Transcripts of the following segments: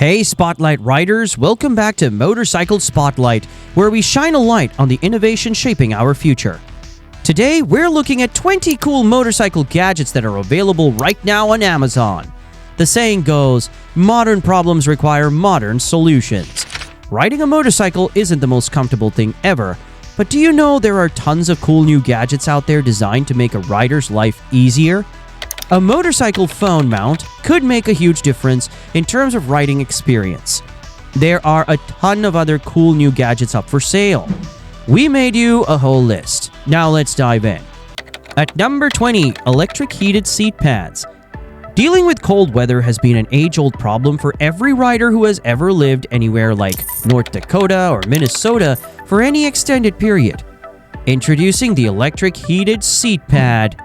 Hey Spotlight Riders, welcome back to Motorcycle Spotlight, where we shine a light on the innovation shaping our future. Today, we're looking at 20 cool motorcycle gadgets that are available right now on Amazon. The saying goes, modern problems require modern solutions. Riding a motorcycle isn't the most comfortable thing ever, but do you know there are tons of cool new gadgets out there designed to make a rider's life easier? A motorcycle phone mount could make a huge difference in terms of riding experience. There are a ton of other cool new gadgets up for sale. We made you a whole list. Now let's dive in. At number 20, electric heated seat pads. Dealing with cold weather has been an age-old problem for every rider who has ever lived anywhere like North Dakota or Minnesota for any extended period. Introducing the electric heated seat pad.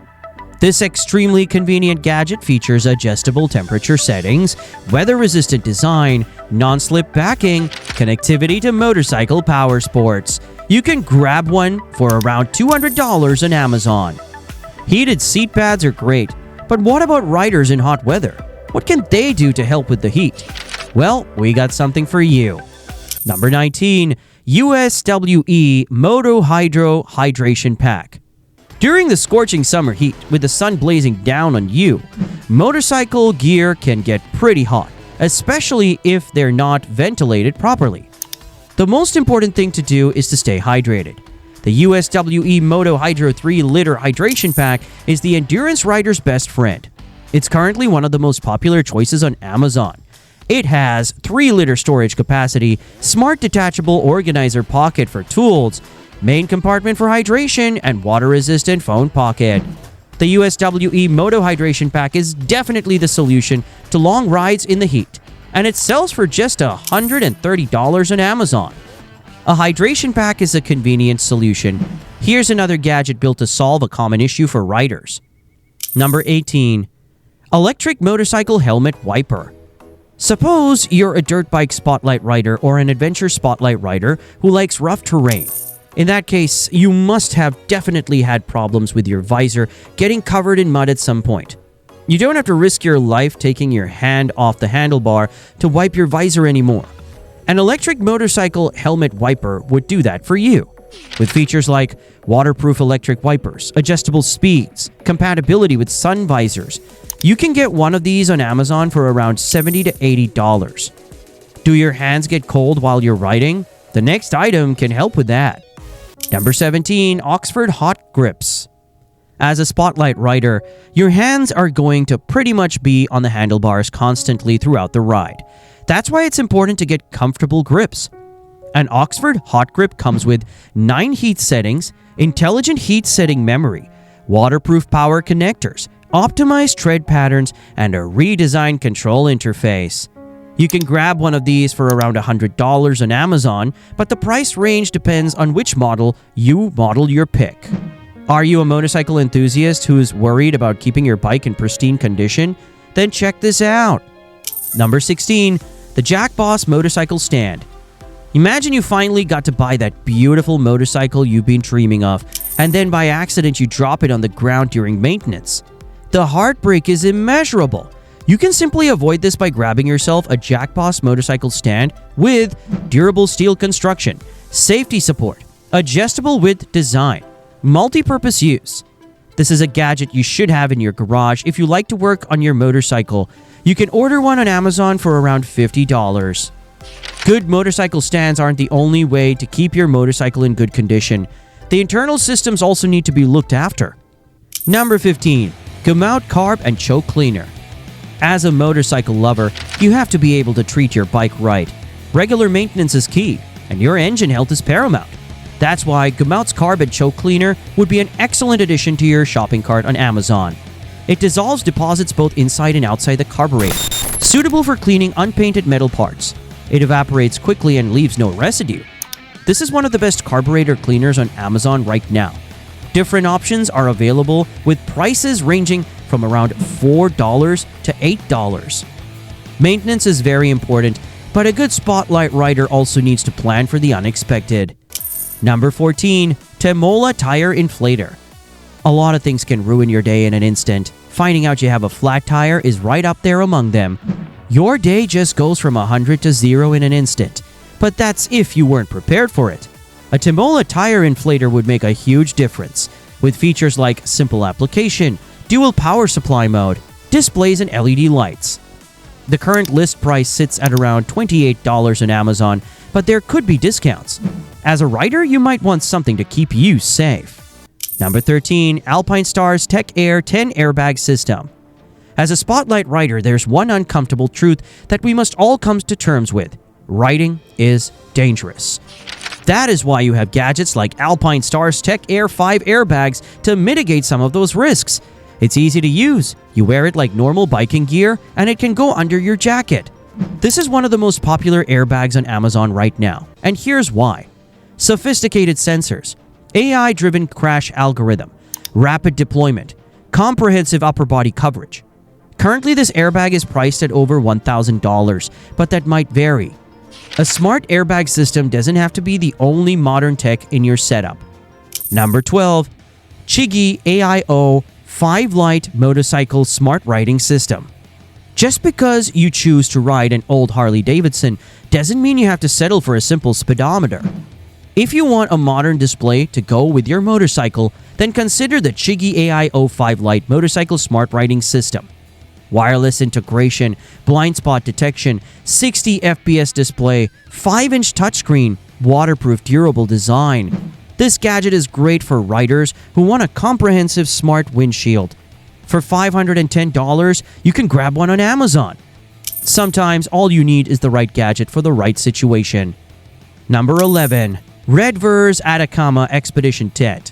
This extremely convenient gadget features adjustable temperature settings, weather-resistant design, non-slip backing, connectivity to motorcycle power sports. You can grab one for around $200 on Amazon. Heated seat pads are great, but what about riders in hot weather? What can they do to help with the heat? Well, we got something for you. Number 19, USWE Moto Hydro Hydration Pack. During the scorching summer heat, with the sun blazing down on you, motorcycle gear can get pretty hot, especially if they're not ventilated properly. The most important thing to do is to stay hydrated. The USWE Moto Hydro 3-liter hydration pack is the endurance rider's best friend. It's currently one of the most popular choices on Amazon. It has 3-liter storage capacity, smart detachable organizer pocket for tools, main compartment for hydration, and water-resistant phone pocket. The USWE Moto Hydration Pack is definitely the solution to long rides in the heat, and it sells for just $130 on Amazon. A hydration pack is a convenient solution. Here's another gadget built to solve a common issue for riders. Number 18. Electric Motorcycle Helmet Wiper. Suppose you're a dirt bike spotlight rider or an adventure spotlight rider who likes rough terrain. In that case, you must have definitely had problems with your visor getting covered in mud at some point. You don't have to risk your life taking your hand off the handlebar to wipe your visor anymore. An electric motorcycle helmet wiper would do that for you. With features like waterproof electric wipers, adjustable speeds, compatibility with sun visors, you can get one of these on Amazon for around $70 to $80. Do your hands get cold while you're riding? The next item can help with that. Number 17, Oxford Hot Grips. As a spotlight rider, your hands are going to pretty much be on the handlebars constantly throughout the ride. That's why it's important to get comfortable grips. An Oxford Hot Grip comes with 9 heat settings, intelligent heat setting memory, waterproof power connectors, optimized tread patterns, and a redesigned control interface. You can grab one of these for around $100 on Amazon, but the price range depends on which model your pick. Are you a motorcycle enthusiast who's worried about keeping your bike in pristine condition? Then check this out. Number 16, the Jack Boss Motorcycle Stand. Imagine you finally got to buy that beautiful motorcycle you've been dreaming of, and then by accident you drop it on the ground during maintenance. The heartbreak is immeasurable. You can simply avoid this by grabbing yourself a Jack Boss motorcycle stand with durable steel construction, safety support, adjustable width design, multi-purpose use. This is a gadget you should have in your garage if you like to work on your motorcycle. You can order one on Amazon for around $50. Good motorcycle stands aren't the only way to keep your motorcycle in good condition. The internal systems also need to be looked after. Number 15. Gummout Carb and Choke Cleaner. As a motorcycle lover, you have to be able to treat your bike right. Regular maintenance is key, and your engine health is paramount. That's why Gummout's Carb and Choke Cleaner would be an excellent addition to your shopping cart on Amazon. It dissolves deposits both inside and outside the carburetor, suitable for cleaning unpainted metal parts. It evaporates quickly and leaves no residue. This is one of the best carburetor cleaners on Amazon right now. Different options are available with prices ranging from around $4 to $8. Maintenance is very important, but a good spotlight rider also needs to plan for the unexpected. Number 14, Temola Tire Inflator. A lot of things can ruin your day in an instant. Finding out you have a flat tire is right up there among them. Your day just goes from 100 to 0 in an instant. But that's if you weren't prepared for it. A Timola tire inflator would make a huge difference, with features like simple application, dual power supply mode, displays, and LED lights. The current list price sits at around $28 on Amazon, but there could be discounts. As a rider, you might want something to keep you safe. Number 13. Alpinestars Tech Air 10 Airbag System. As a Spotlight rider, there's one uncomfortable truth that we must all come to terms with. Riding is dangerous. That is why you have gadgets like Alpinestars Tech Air 5 airbags to mitigate some of those risks. It's easy to use. You wear it like normal biking gear, and it can go under your jacket. This is one of the most popular airbags on Amazon right now, and here's why. Sophisticated sensors, AI-driven crash algorithm, rapid deployment, comprehensive upper body coverage. Currently, this airbag is priced at over $1,000, but that might vary. A smart airbag system doesn't have to be the only modern tech in your setup. Number 12. Chigi AIO 5 Lite Motorcycle Smart Riding System. Just because you choose to ride an old Harley-Davidson doesn't mean you have to settle for a simple speedometer. If you want a modern display to go with your motorcycle, then consider the Chigi AIO 5 Lite Motorcycle Smart Riding System. Wireless integration, blind spot detection, 60 FPS display, 5-inch touchscreen, waterproof durable design. This gadget is great for riders who want a comprehensive smart windshield. For $510, you can grab one on Amazon. Sometimes all you need is the right gadget for the right situation. Number 11. Redvers Atacama Expedition Tent.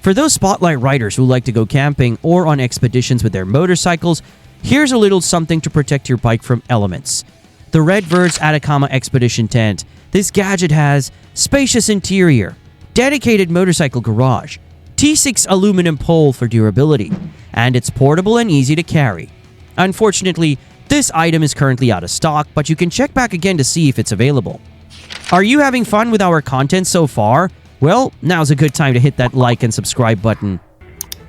For those Spotlight riders who like to go camping or on expeditions with their motorcycles, here's a little something to protect your bike from elements. The Redvers Atacama Expedition Tent. This gadget has spacious interior, dedicated motorcycle garage, T6 aluminum pole for durability, and it's portable and easy to carry. Unfortunately, this item is currently out of stock, but you can check back again to see if it's available. Are you having fun with our content so far? Well, now's a good time to hit that like and subscribe button.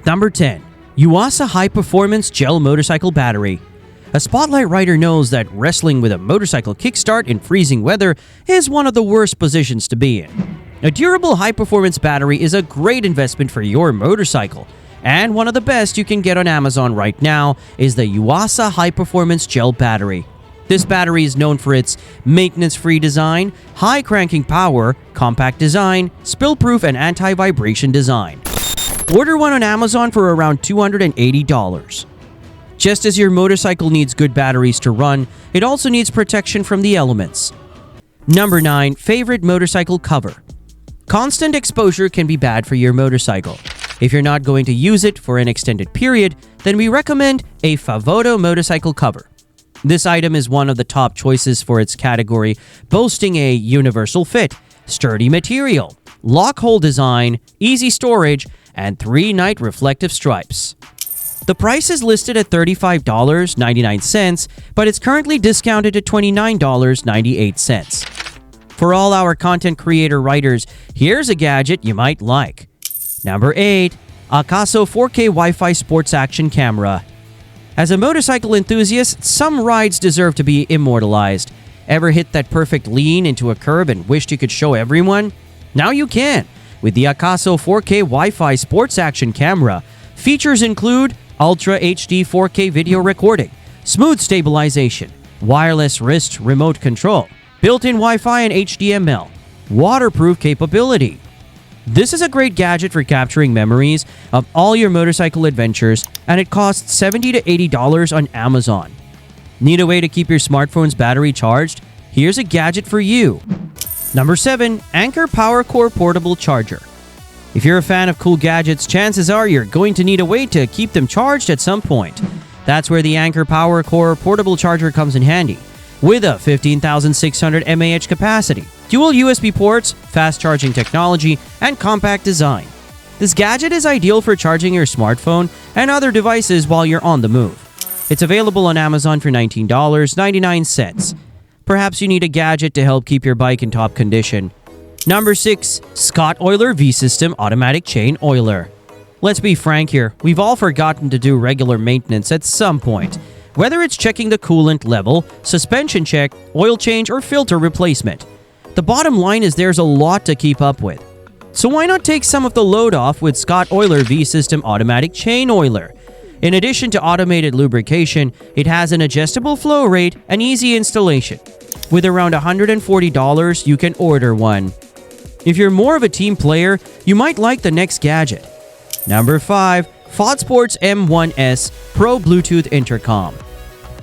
Number 10. Yuasa High Performance Gel Motorcycle Battery. A Spotlight rider knows that wrestling with a motorcycle kickstart in freezing weather is one of the worst positions to be in. A durable high-performance battery is a great investment for your motorcycle, and one of the best you can get on Amazon right now is the Yuasa High Performance Gel Battery. This battery is known for its maintenance-free design, high cranking power, compact design, spill-proof, and anti-vibration design. Order one on Amazon for around $280. Just as your motorcycle needs good batteries to run, it also needs protection from the elements. Number 9. Favorite motorcycle cover. Constant exposure can be bad for your motorcycle. If you're not going to use it for an extended period, then we recommend a Favoto motorcycle cover. This item is one of the top choices for its category, boasting a universal fit, sturdy material, lock-hole design, easy storage, and 3 night reflective stripes. The price is listed at $35.99, but it's currently discounted at $29.98. For all our content creator writers, here's a gadget you might like. Number 8. Akaso 4K Wi-Fi Sports Action Camera. As a motorcycle enthusiast, some rides deserve to be immortalized. Ever hit that perfect lean into a curb and wished you could show everyone? Now you can, with the Akaso 4K Wi-Fi Sports Action Camera. Features include Ultra HD 4K video recording, smooth stabilization, wireless wrist remote control, built-in Wi-Fi and HDML, waterproof capability. This is a great gadget for capturing memories of all your motorcycle adventures, and it costs $70 to $80 on Amazon. Need a way to keep your smartphone's battery charged? Here's a gadget for you. Number 7. Anker PowerCore Portable Charger. If you're a fan of cool gadgets, chances are you're going to need a way to keep them charged at some point. That's where the Anker PowerCore Portable Charger comes in handy. With a 15,600 mAh capacity, dual USB ports, fast charging technology, and compact design. This gadget is ideal for charging your smartphone and other devices while you're on the move. It's available on Amazon for $19.99. Perhaps you need a gadget to help keep your bike in top condition. Number 6. Scott Oiler V-System Automatic Chain Oiler. Let's be frank here, we've all forgotten to do regular maintenance at some point. whether it's checking the coolant level, suspension check, oil change, or filter replacement. The bottom line is there's a lot to keep up with. So why not take some of the load off with Scott Oiler V-System Automatic Chain Oiler? In addition to automated lubrication, it has an adjustable flow rate and easy installation. With around $140, you can order one. If you're more of a team player, you might like the next gadget. Number 5. FODsports M1S Pro Bluetooth Intercom.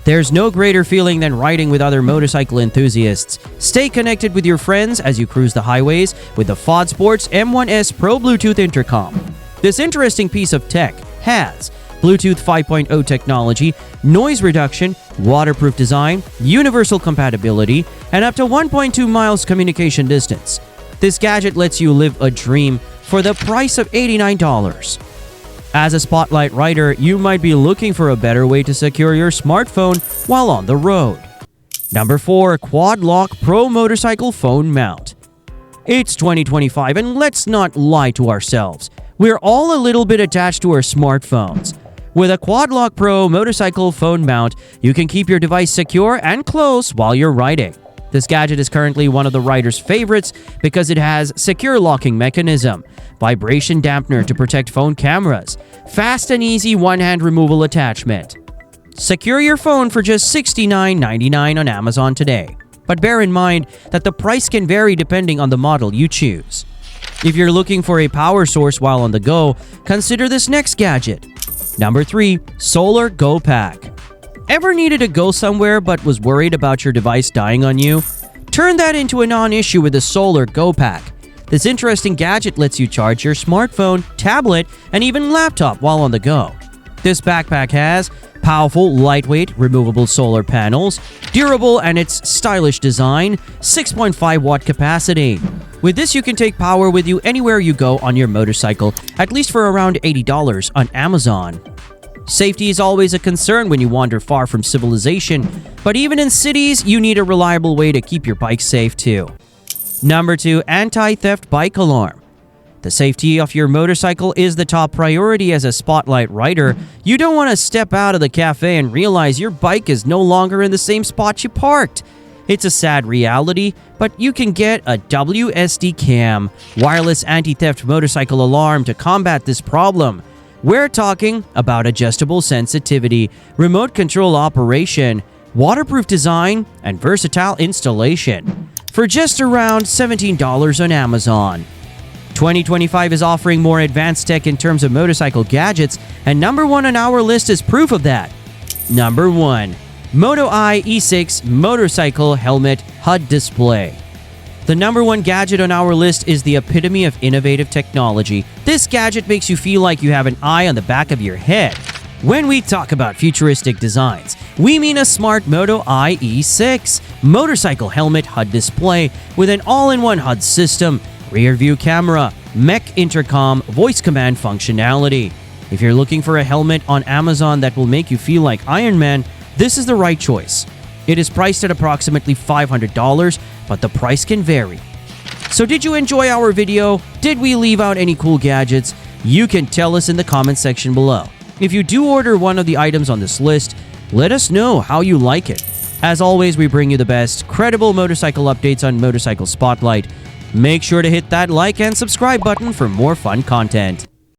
There's no greater feeling than riding with other motorcycle enthusiasts. Stay connected with your friends as you cruise the highways with the FODsports M1S Pro Bluetooth Intercom. This interesting piece of tech has Bluetooth 5.0 technology, noise reduction, waterproof design, universal compatibility, and up to 1.2 miles communication distance. This gadget lets you live a dream for the price of $89. As a Spotlight rider, you might be looking for a better way to secure your smartphone while on the road. Number 4. Quad Lock Pro Motorcycle Phone Mount. It's 2025 and let's not lie to ourselves. We're all a little bit attached to our smartphones. With a Quad Lock Pro Motorcycle Phone Mount, you can keep your device secure and close while you're riding. This gadget is currently one of the rider's favorites because it has secure locking mechanism, vibration dampener to protect phone cameras, fast and easy one-hand removal attachment. Secure your phone for just $69.99 on Amazon today. But bear in mind that the price can vary depending on the model you choose. If you're looking for a power source while on the go, consider this next gadget. Number 3. Solar Go Pack. Ever needed to go somewhere but was worried about your device dying on you? Turn that into a non-issue with the Solar Go Pack. This interesting gadget lets you charge your smartphone, tablet, and even laptop while on the go. This backpack has powerful, lightweight, removable solar panels, durable and its stylish design, 6.5 watt capacity. With this, you can take power with you anywhere you go on your motorcycle, at least for around $80 on Amazon. Safety is always a concern when you wander far from civilization, but even in cities, you need a reliable way to keep your bike safe too. Number 2. Anti-theft bike alarm. The safety of your motorcycle is the top priority as a Spotlight rider. You don't want to step out of the cafe and realize your bike is no longer in the same spot you parked. It's a sad reality, but you can get a WSD Cam wireless anti-theft motorcycle alarm to combat this problem. We're talking about adjustable sensitivity, remote control operation, waterproof design, and versatile installation for just around $17 on Amazon. 2025 is offering more advanced tech in terms of motorcycle gadgets, and number 1 on our list is proof of that. Number 1. Moto Eye E6 Motorcycle Helmet HUD Display. The number 1 gadget on our list is the epitome of innovative technology. This gadget makes you feel like you have an eye on the back of your head. When we talk about futuristic designs, we mean a smart Moto Eye E6 motorcycle helmet HUD display with an all-in-one HUD system, rear view camera, mech intercom, voice command functionality. If you're looking for a helmet on Amazon that will make you feel like Iron Man, this is the right choice. It is priced at approximately $500, but the price can vary. So did you enjoy our video? Did we leave out any cool gadgets? You can tell us in the comment section below. If you do order one of the items on this list, let us know how you like it. As always, we bring you the best, credible motorcycle updates on Motorcycle Spotlight. Make sure to hit that like and subscribe button for more fun content.